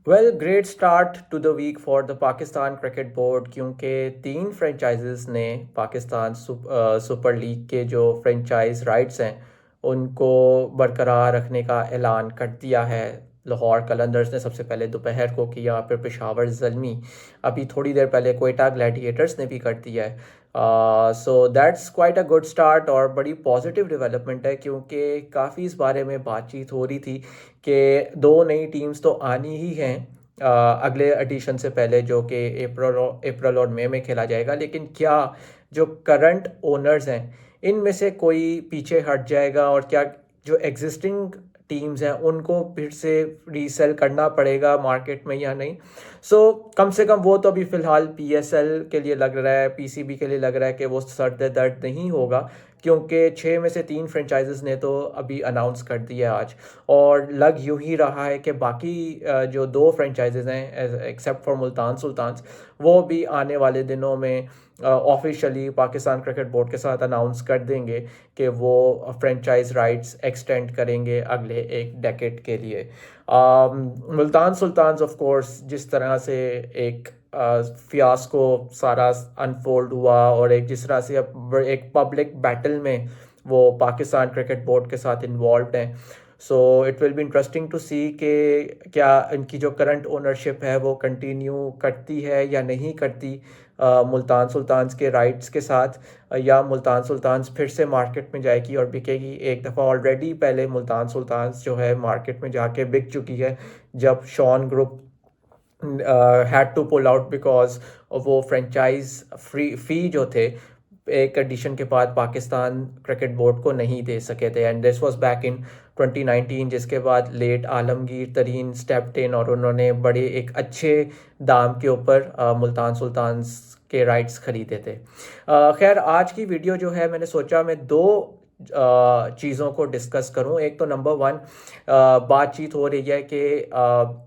Well great start to the week for the Pakistan cricket board, क्योंकि तीन franchises ने Pakistan super league के जो फ्रेंचाइज राइट्स हैं उनको बरकरार रखने का ऐलान कर दिया है। लाहौर कलंदर्स ने सबसे पहले दोपहर को किया, फिर पेशावर ज़ल्मी, अभी थोड़ी देर पहले कोयटा ग्लैडिएटर्स ने भी कर दिया है। So that's quite a good start और बड़ी पॉजिटिव डेवलपमेंट है, क्योंकि काफ़ी इस बारे में बातचीत हो रही थी कि दो नई टीम्स तो आनी ही हैं अगले एडिशन से पहले, जो कि अप्रैल और मई में खेला जाएगा। लेकिन क्या जो करंट ओनर्स हैं इनमें से कोई पीछे हट जाएगा, और क्या जो एग्जिस्टिंग टीम्स हैं उनको फिर से रीसेल करना पड़ेगा मार्केट में या नहीं। कम से कम वो तो अभी फ़िलहाल पीएसएल के लिए लग रहा है, पीसीबी के लिए लग रहा है कि वो सर दर्द नहीं होगा, क्योंकि 6 में से 3 फ्रेंचाइजेस ने तो अभी अनाउंस कर दिया आज। और लग यूं ही रहा है कि बाकी जो 2 फ्रेंचाइजेज हैं एक्सेप्ट फॉर मुल्तान सुल्तान्स, वो भी आने वाले दिनों में ऑफिशियली पाकिस्तान क्रिकेट बोर्ड के साथ अनाउंस कर देंगे कि वो फ्रेंचाइज राइट्स एक्सटेंड करेंगे अगले एक डेकेड के लिए। मुल्तान सुल्तान्स ऑफ कोर्स जिस तरह से एक फियास्को सारा अनफोल्ड हुआ, और एक जिस तरह से अब एक पब्लिक बैटल में वो पाकिस्तान क्रिकेट बोर्ड के साथ इन्वॉल्व हैं। So it will be interesting to see कि क्या इनकी जो करंट ओनरशिप है वो कंटिन्यू करती है या नहीं करती मुल्तान सुल्तान्स के राइट्स के साथ, या मुल्तान सुल्तान्स फिर से मार्केट में जाएगी और बिकेगी। एक दफ़ा ऑलरेडी पहले मुल्तान सुल्तान्स जो है मार्केट में जाके बिक चुकी है, जब Shan group had to pull out because वो फ्रेंचाइज फी जो थे एक एडिशन के बाद पाकिस्तान क्रिकेट बोर्ड को नहीं दे सके थे, and this was back in 2019, जिसके बाद लेट आलमगीर तरीन स्टेप्ड इन और उन्होंने बड़े एक अच्छे दाम के ऊपर मुल्तान सुल्तान्स के राइट्स खरीदे थे। खैर, आज की वीडियो जो है मैंने सोचा मैं दो चीज़ों को डिस्कस करूं। एक तो नंबर वन, बातचीत हो रही है कि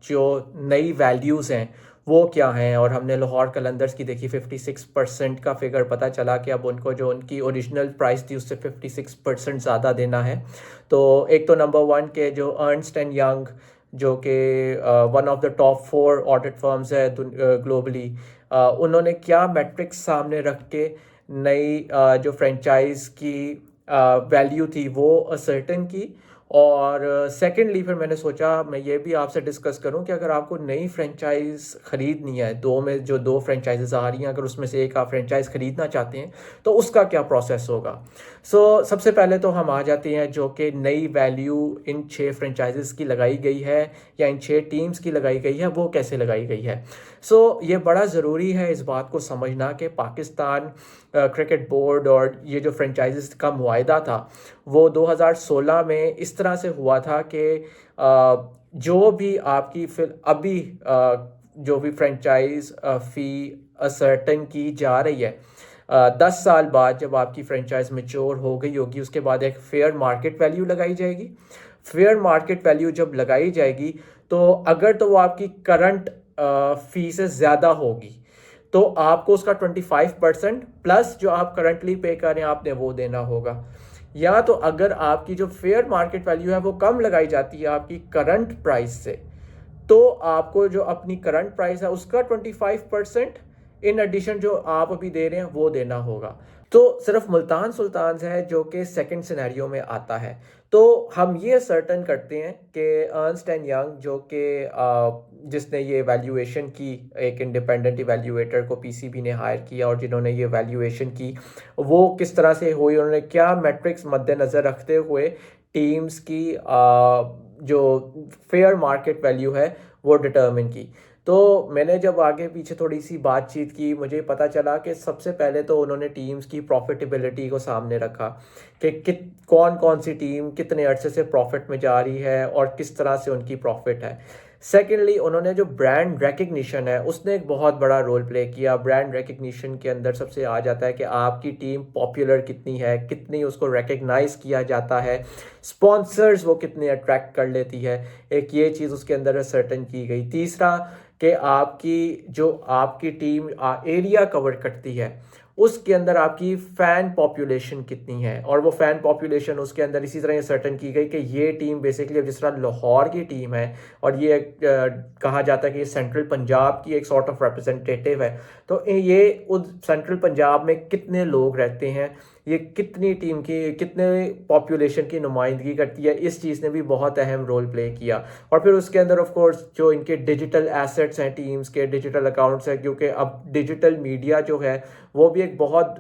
जो नई वैल्यूज़ हैं वो क्या हैं, और हमने लाहौर कलंदर्स की देखी 56% का फिगर पता चला कि अब उनको जो उनकी ओरिजिनल प्राइस थी उससे 56% ज़्यादा देना है। तो एक तो नंबर वन के जो अर्नस्ट एंड यंग, जो कि one of the top 4 audit firms है ग्लोबली, उन्होंने क्या मैट्रिक्स सामने रख के नई जो फ्रेंचाइज की वैल्यू थी वो असर्टेन की। और सेकेंडली फिर मैंने सोचा मैं ये भी आपसे डिस्कस करूं कि अगर आपको नई फ्रेंचाइज ख़रीदनी है, दो में जो 2 फ्रेंचाइजेज आ रही हैं, अगर उसमें से एक आप फ्रेंचाइज ख़रीदना चाहते हैं तो उसका क्या प्रोसेस होगा। सबसे पहले तो हम आ जाते हैं जो कि नई वैल्यू इन 6 फ्रेंचाइजेस की लगाई गई है या इन 6 टीम्स की लगाई गई है, वो कैसे लगाई गई है। ये बड़ा ज़रूरी है इस बात को समझना कि पाकिस्तान क्रिकेट बोर्ड और ये जो फ्रेंचाइजेस का मुआहदा था वो 2016 में इस तरह से हुआ था कि जो भी आपकी फिर अभी जो भी फ्रेंचाइज फ़ी असर्टन की जा रही है, 10 साल बाद जब आपकी फ्रेंचाइज मेच्योर हो गई होगी उसके बाद एक फेयर मार्केट वैल्यू लगाई जाएगी। फेयर मार्केट वैल्यू जब लगाई जाएगी तो अगर तो वो आपकी करंट फ़ी से ज़्यादा होगी तो आपको उसका 25% प्लस जो आप करंटली पे कर रहे हैं आपने वो देना होगा। या तो अगर आपकी जो फेयर मार्केट वैल्यू है वो कम लगाई जाती है आपकी करंट प्राइस से, तो आपको जो अपनी करंट प्राइस है उसका 25% इन एडिशन जो आप अभी दे रहे हैं वो देना होगा। तो सिर्फ मुल्तान सुल्तान्स है जो कि सेकंड सिनेरियो में आता है। तो हम ये सर्टन करते हैं कि अर्नस्ट एंड यंग जो कि जिसने ये वैल्यूएशन की, एक इंडिपेंडेंट इवैल्यूएटर को पीसीबी ने हायर किया और जिन्होंने ये वैल्यूएशन की वो किस तरह से हुई, उन्होंने क्या मैट्रिक्स मद्देनज़र रखते हुए टीम्स की जो फेयर मार्केट वैल्यू है वो डिटर्मिन की। तो मैंने जब आगे पीछे थोड़ी सी बातचीत की मुझे पता चला कि सबसे पहले तो उन्होंने टीम्स की प्रॉफिटेबिलिटी को सामने रखा कि कौन कौन सी टीम कितने अरसे से प्रॉफिट में जा रही है और किस तरह से उनकी प्रॉफिट है। सेकेंडली उन्होंने जो ब्रांड रिकग्निशन है उसने एक बहुत बड़ा रोल प्ले किया। ब्रांड रिकग्निशन के अंदर सबसे आ जाता है कि आपकी टीम पॉपुलर कितनी है, कितनी उसको रिकग्नाइज किया जाता है, स्पॉन्सर्स वो कितने अट्रैक्ट कर लेती है, एक ये चीज़ उसके अंदर सर्टन की गई। तीसरा कि आपकी जो आपकी टीम एरिया कवर करती है उसके अंदर आपकी फ़ैन पॉपुलेशन कितनी है, और वो फ़ैन पॉपुलेशन उसके अंदर इसी तरह ये सर्टन की गई कि ये टीम बेसिकली अब जिस तरह लाहौर की टीम है, और ये कहा जाता है कि ये सेंट्रल पंजाब की एक सॉर्ट ऑफ रिप्रेजेंटेटिव है, तो ये उस सेंट्रल पंजाब में कितने लोग रहते हैं, ये कितनी टीम की कितने पॉपुलेशन की नुमाइंदगी करती है, इस चीज़ ने भी बहुत अहम रोल प्ले किया। और फिर उसके अंदर ऑफ कोर्स जो इनके डिजिटल एसेट्स हैं, टीम्स के डिजिटल अकाउंट्स हैं, क्योंकि अब डिजिटल मीडिया जो है वो भी एक बहुत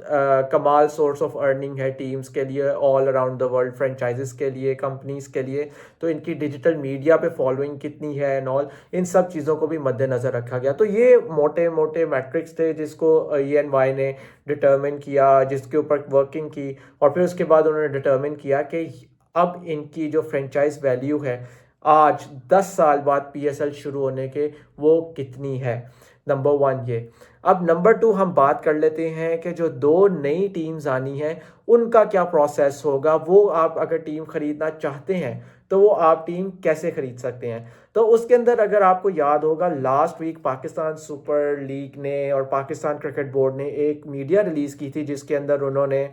कमाल सोर्स ऑफ अर्निंग है टीम्स के लिए all around the world, franchises के लिए, कंपनीज के लिए। तो इनकी डिजिटल मीडिया पे फॉलोइंग कितनी है एंड ऑल, इन सब चीज़ों को भी मद्देनज़र रखा गया। तो ये मोटे मोटे मैट्रिक्स थे जिसको EY ने डिटर्मिन किया, जिसके ऊपर वर्किंग की, और फिर उसके बाद उन्होंने डिटर्मिन किया कि अब इनकी जो फ्रेंचाइज वैल्यू है आज 10 साल बाद PSL शुरू होने के, वो कितनी है। नंबर 1 ये। अब नंबर 2 हम बात कर लेते हैं कि जो 2 नई टीम्स आनी है उनका क्या प्रोसेस होगा। वो आप अगर टीम खरीदना चाहते हैं तो वो आप टीम कैसे खरीद सकते हैं। तो उसके अंदर अगर आपको याद होगा, last week Pakistan super league ने और पाकिस्तान क्रिकेट बोर्ड ने एक मीडिया रिलीज़ की थी जिसके अंदर उन्होंने,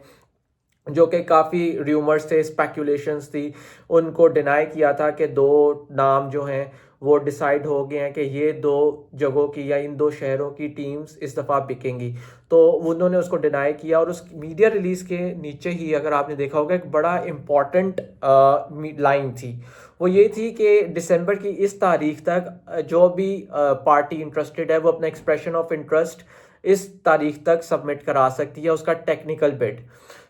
जो कि काफ़ी र्यूमर्स थे, स्पेकुलेशंस थी, उनको डिनाई किया था कि 2 नाम जो हैं वो डिसाइड हो गए हैं कि ये 2 जगहों की या इन 2 शहरों की टीम्स इस दफ़ा बिकेंगी। तो उन्होंने उसको डिनाई किया, और उस मीडिया रिलीज़ के नीचे ही अगर आपने देखा होगा एक बड़ा इम्पॉर्टेंट लाइन थी। वो ये थी कि दिसंबर की इस तारीख तक जो भी पार्टी इंटरेस्टेड है वो अपना एक्सप्रेशन ऑफ इंटरेस्ट इस तारीख तक सबमिट करा सकती है, उसका technical bid.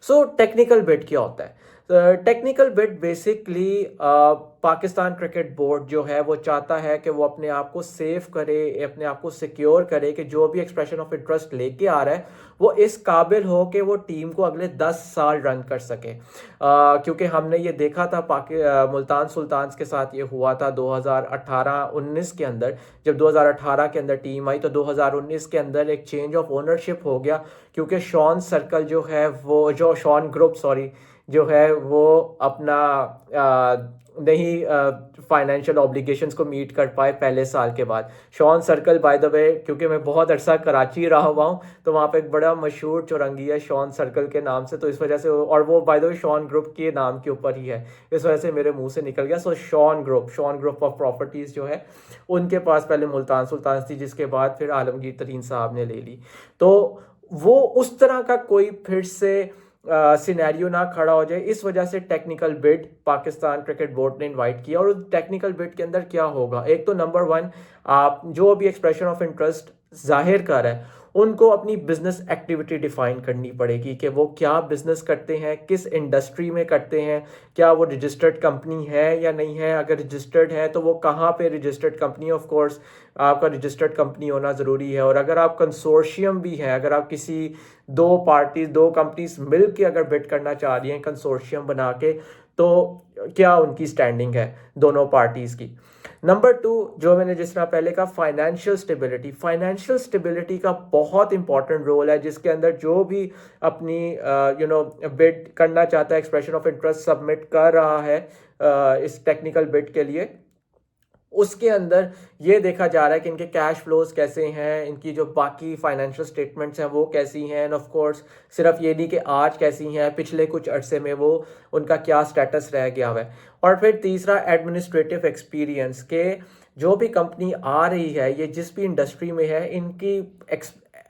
So technical bid क्या होता है? Technical bid basically Pakistan cricket board जो है वो चाहता है कि वो अपने आप को सेफ करे, अपने आप को सिक्योर करे कि जो भी एक्सप्रेशन ऑफ इंटरेस्ट लेके आ रहा है वो इस काबिल हो कि वो टीम को अगले 10 साल रन कर सके। क्योंकि हमने ये देखा था मुल्तान सुल्तान्स के साथ ये हुआ था 2018-19 के अंदर। जब 2018 के अंदर टीम आई तो 2019 के अंदर एक चेंज ऑफ ओनरशिप हो गया, क्योंकि शॉन सर्कल जो है वो, जो शॉन ग्रुप सॉरी जो है वो अपना नहीं फाइनेंशियल ऑब्लिगेशंस को मीट कर पाए पहले साल के बाद। Shan circle by the way, क्योंकि मैं बहुत अरसा कराची रहा हुआ हूँ तो वहाँ पे एक बड़ा मशहूर चौरंगी है शॉन सर्कल के नाम से, तो इस वजह से, और वो by the way Shan group के नाम के ऊपर ही है, इस वजह से मेरे मुंह से निकल गया। सो शॉन ग्रुप ऑफ प्रॉपर्टीज़ जो है उनके पास पहले मुल्तान सुल्तान थी, जिसके बाद फिर आलमगीर तरीन साहब ने ले ली। तो वो उस तरह का कोई फिर से सिनेरियो ना खड़ा हो जाए, इस वजह से technical bid Pakistan cricket board ने इनवाइट किया। और उस टेक्निकल बिड के अंदर क्या होगा, एक तो नंबर 1, आप जो भी एक्सप्रेशन ऑफ इंटरेस्ट जाहिर कर रहे हैं उनको अपनी बिजनेस एक्टिविटी डिफाइन करनी पड़ेगी कि वो क्या बिजनेस करते हैं, किस इंडस्ट्री में करते हैं, क्या वो रजिस्टर्ड कंपनी है या नहीं है, अगर रजिस्टर्ड है तो वो कहाँ पे रजिस्टर्ड कंपनी, ऑफ कोर्स आपका रजिस्टर्ड कंपनी होना ज़रूरी है। और अगर आप कंसोर्शियम भी हैं, अगर आप किसी 2 कंपनीज मिल के अगर बिड करना चाह रही हैं कंसोर्शियम बना के, तो क्या उनकी स्टैंडिंग है दोनों पार्टीज़ की। नंबर 2, जो मैंने जिस तरह पहले कहा, फाइनेंशियल स्टेबिलिटी का बहुत इंपॉर्टेंट रोल है, जिसके अंदर जो भी अपनी बिड करना चाहता है, एक्सप्रेशन ऑफ इंटरेस्ट सबमिट कर रहा है इस टेक्निकल बिड के लिए, उसके अंदर ये देखा जा रहा है कि इनके कैश फ्लोज कैसे हैं, इनकी जो बाकी फाइनेंशियल स्टेटमेंट्स हैं वो कैसी हैं, एंड ऑफ कोर्स सिर्फ ये नहीं कि आज कैसी हैं, पिछले कुछ अरसे में वो उनका क्या स्टेटस रह गया हुआ है। और फिर तीसरा, एडमिनिस्ट्रेटिव एक्सपीरियंस के जो भी कंपनी आ रही है, ये जिस भी इंडस्ट्री में है, इनकी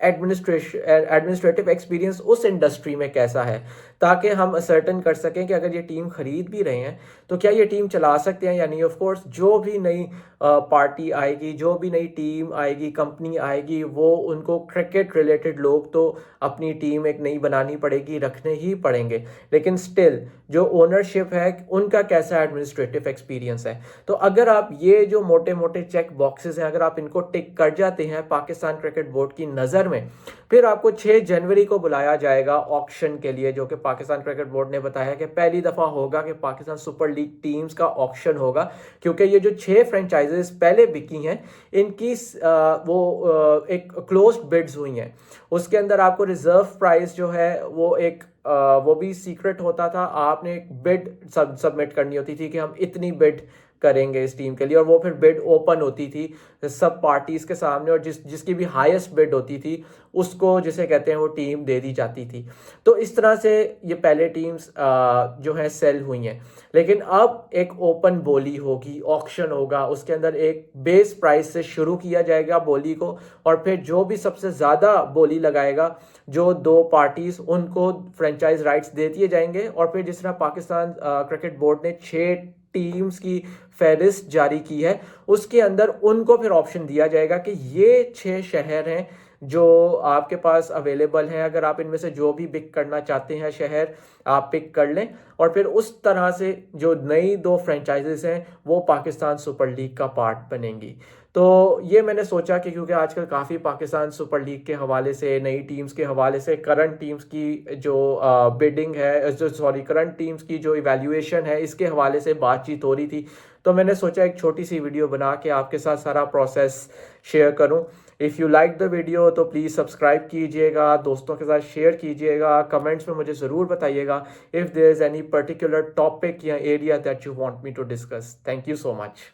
एडमिनिस्ट्रेटिव एक्सपीरियंस उस इंडस्ट्री में कैसा है, ताकि हम असर्टन कर सकें कि अगर ये टीम खरीद भी रहे हैं तो क्या ये टीम चला सकते हैं या नहीं। ऑफ कोर्स जो भी नई पार्टी आएगी, जो भी नई टीम आएगी, कंपनी आएगी, वो उनको क्रिकेट रिलेटेड लोग तो अपनी टीम एक नई बनानी पड़ेगी, रखने ही पड़ेंगे, लेकिन स्टिल जो ओनरशिप है उनका कैसा एडमिनिस्ट्रेटिव एक्सपीरियंस है। तो अगर आप ये जो मोटे मोटे चेक बॉक्सेस हैं, अगर आप इनको टिक कर जाते हैं पाकिस्तान क्रिकेट बोर्ड की नज़र में, फिर आपको 6 जनवरी को बुलाया जाएगा ऑक्शन के लिए, जो कि पाकिस्तान क्रिकेट बोर्ड ने बताया कि पहली दफ़ा होगा कि पाकिस्तान सुपर लीग टीम्स का ऑक्शन होगा, क्योंकि ये जो 6 फ्रेंचाइजेस पहले बिकी हैं इनकी एक क्लोज्ड बिड्स हुई हैं। उसके अंदर आपको रिजर्व प्राइस जो है वो भी सीक्रेट होता था, आपने एक बिड सबमिट करनी होती थी कि हम इतनी बिड करेंगे इस टीम के लिए, और वो फिर बिड ओपन होती थी सब पार्टीज के सामने, और जिसकी भी हाईएस्ट बिड होती थी उसको, जिसे कहते हैं, वो टीम दे दी जाती थी। तो इस तरह से ये पहले टीम्स जो है सेल हुई हैं। लेकिन अब एक ओपन बोली होगी, ऑक्शन होगा, उसके अंदर एक बेस प्राइस से शुरू किया जाएगा बोली को, और फिर जो भी सबसे ज़्यादा बोली लगाएगा, जो दो पार्टीज, उनको फ्रेंचाइज राइट्स दे दिए जाएंगे। और फिर जिस तरह पाकिस्तान क्रिकेट बोर्ड ने 6 टीम्स की फहरिस्त जारी की है, उसके अंदर उनको फिर ऑप्शन दिया जाएगा कि ये 6 शहर हैं जो आपके पास अवेलेबल हैं, अगर आप इनमें से जो भी पिक करना चाहते हैं शहर, आप पिक कर लें। और फिर उस तरह से जो नई 2 फ्रेंचाइजेस हैं वो पाकिस्तान सुपर लीग का पार्ट बनेंगी। तो ये मैंने सोचा कि क्योंकि आजकल काफ़ी पाकिस्तान सुपर लीग के हवाले से, नई टीम्स के हवाले से, करंट टीम्स की जो बिडिंग है, जो सॉरी करंट टीम्स की जो इवैल्यूएशन है, इसके हवाले से बातचीत हो रही थी, तो मैंने सोचा एक छोटी सी वीडियो बना के आपके साथ सारा प्रोसेस शेयर करूं। If you like the video तो प्लीज़ सब्सक्राइब कीजिएगा, दोस्तों के साथ शेयर कीजिएगा, कमेंट्स में मुझे ज़रूर बताइएगा if there is any particular topic या area that you want me to discuss. Thank you so much.